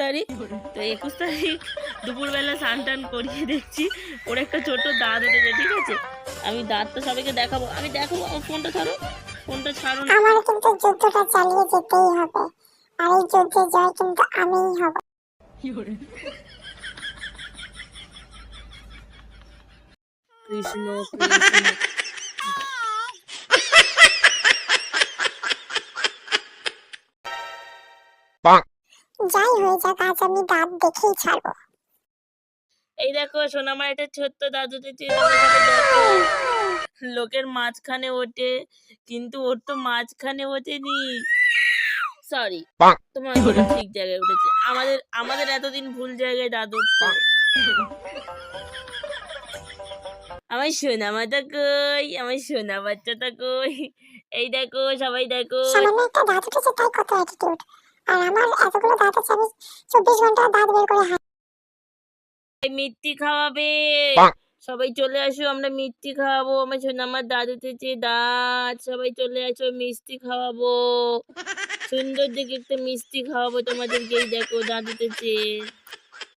তারিখ। তো 21 তারিখ দুপুরবেলা স্নান টান করিয়ে দেখছি ওর একটা ছোট দাঁত উঠেছে, ঠিক আছে? আমি দাঁতটা সবাইকে দেখাবো, আমি দেখাবো। আমার ফোনটা ছাড়ো, ফোনটা ছাড়ো না। আমার কিন্তু যুদ্ধটা চালিয়ে যেতেই হবে, আর এই যুদ্ধে জয় কিন্তু আমিই হব। কৃষ্ণ কৃষ্ণ। যাই হয়ে যাক, আজ আমি দাঁত দেখেই ছাড়বো। এই দেখো সোনামার একটা ছোট্ট দাঁত উঠেছে, তোমরা সবাই দেখো। লোকের মাঝখানে ওঠে, কিন্তু ওর তো মাঝখানে ওঠেনি, সরি, তোমার ঠিক জায়গায় উঠেছে। আমাদের আমাদের এতদিন ভুল জায়গায় দাঁত উঠতো। আমার সোনা মাটা কই, আমার সোনা বাচ্চাটা কই? এই দেখো, সবাই দেখো। সামান্য একটা দাঁত উঠেছে তাই কত অ্যাটিটিউড, আর আমার এতগুলো দাঁত আছে, আমি 24 ঘন্টা দাঁত বের করে মিষ্টি খাওয়াবে, সবাই চলে আসো, আমরা মিষ্টি খাওয়াবো। আমার সোনা আমার দাঁত উঠেছে, দাঁত, সবাই চলে আসো, মিষ্টি খাওয়াবো। সুন্দর দেখে একটা মিষ্টি খাওয়াবো তোমাদেরকে। এই দেখো দাঁত উঠেছে।